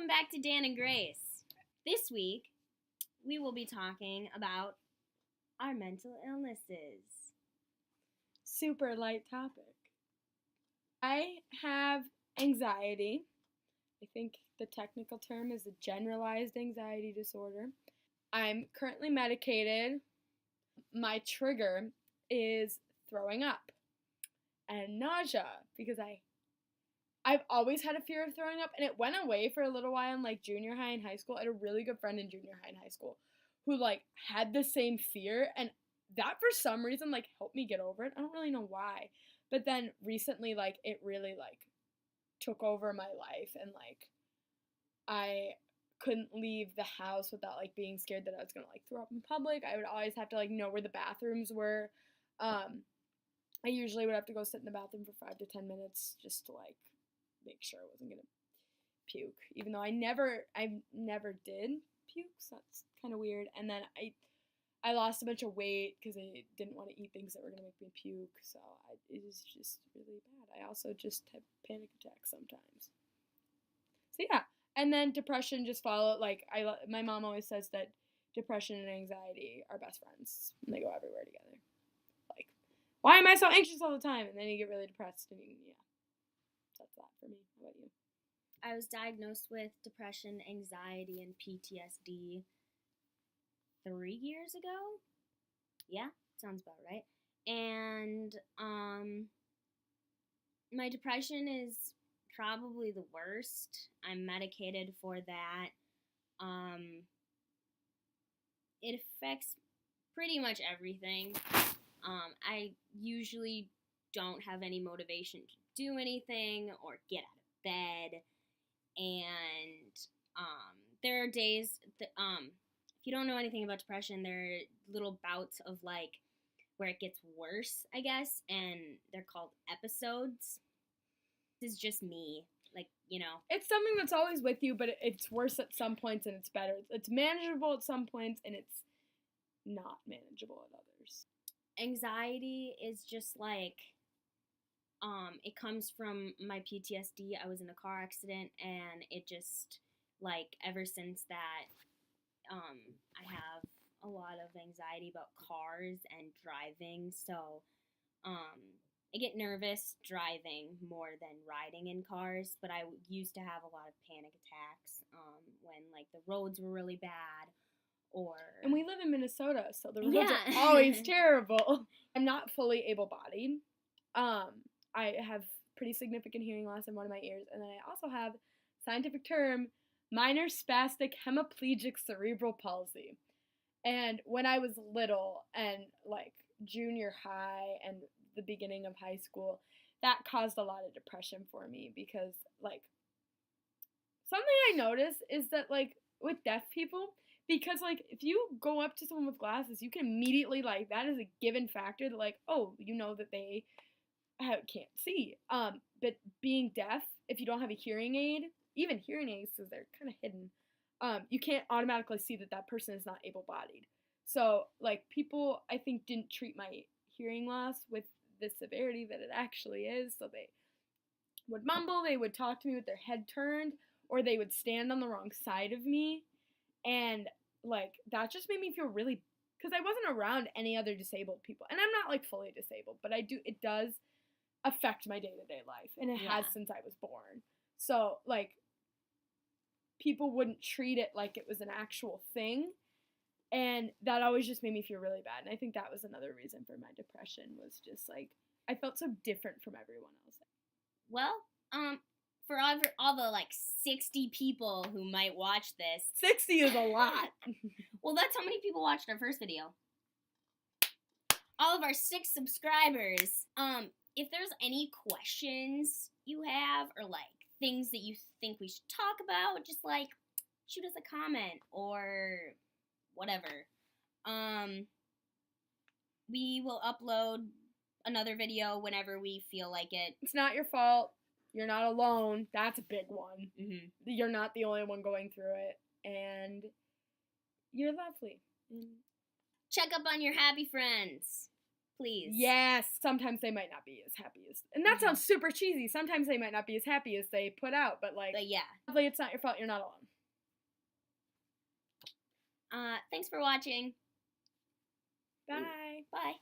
Welcome back to Dan and Grace. This week, we will be talking about our mental illnesses. Super light topic. I have anxiety. I think the technical term is a generalized anxiety disorder. I'm currently medicated. My trigger is throwing up and nausea because I've always had a fear of throwing up, and it went away for a little while in like junior high and high school. I had a really good friend in junior high and high school who like had the same fear, and that for some reason like helped me get over it. I don't really know why. But then recently like it really like took over my life, and like I couldn't leave the house without like being scared that I was gonna like throw up in public. I would always have to like know where the bathrooms were. I usually would have to go sit in the bathroom for 5 to 10 minutes just to like make sure I wasn't gonna puke, even though I never did puke, so that's kind of weird. And then I lost a bunch of weight because I didn't want to eat things that were gonna make me puke, so it was just really bad. I also just have panic attacks sometimes. So yeah, and then depression just followed. Like my mom always says that depression and anxiety are best friends, and they go everywhere together. Like, why am I so anxious all the time? And then you get really depressed, and yeah. That's that for me. How about you? I was diagnosed with depression, anxiety, and PTSD 3 years ago. Yeah, sounds about right. And my depression is probably the worst. I'm medicated for that. It affects pretty much everything. I usually don't have any motivation to do anything or get out of bed, and there are days that, if you don't know anything about depression, there are little bouts of like where it gets worse, I guess, and they're called episodes. This is just me, like, you know. It's something that's always with you, but it's worse at some points and it's better. It's manageable at some points and it's not manageable at others. Anxiety is just like, it comes from my PTSD. I was in a car accident, and it just, like, ever since that, I have a lot of anxiety about cars and driving, so, I get nervous driving more than riding in cars, but I used to have a lot of panic attacks, when, like, the roads were really bad, or... And we live in Minnesota, so the roads are always terrible. I'm not fully able-bodied. I have pretty significant hearing loss in one of my ears, and then I also have, scientific term, minor spastic hemiplegic cerebral palsy. And when I was little and like junior high and the beginning of high school, that caused a lot of depression for me because like something I noticed is that like with deaf people, because like if you go up to someone with glasses, you can immediately like that is a given factor that like, oh, you know that they can't see. But being deaf, if you don't have a hearing aid, even hearing aids, because they're kind of hidden, you can't automatically see that that person is not able-bodied. So, like, people, I think, didn't treat my hearing loss with the severity that it actually is. So they would mumble, they would talk to me with their head turned, or they would stand on the wrong side of me. And, like, that just made me feel really, because I wasn't around any other disabled people. And I'm not, like, fully disabled, but it does affect my day-to-day life, and it has since I was born. So, like, people wouldn't treat it like it was an actual thing, and that always just made me feel really bad, and I think that was another reason for my depression, was just, like, I felt so different from everyone else. Well, for all the, like, 60 people who might watch this... 60 is a lot! Well, that's how many people watched our first video. All of our 6 subscribers, if there's any questions you have, or, like, things that you think we should talk about, just, like, shoot us a comment, or whatever. We will upload another video whenever we feel like it. It's not your fault. You're not alone. That's a big one. Mm-hmm. You're not the only one going through it, and you're lovely. Check up on your happy friends. please. Yes. Sometimes they might not be as happy as, and that sounds super cheesy. Sometimes they might not be as happy as they put out, but like, But yeah. hopefully it's not your fault. You're not alone. Thanks for watching. Bye. Bye.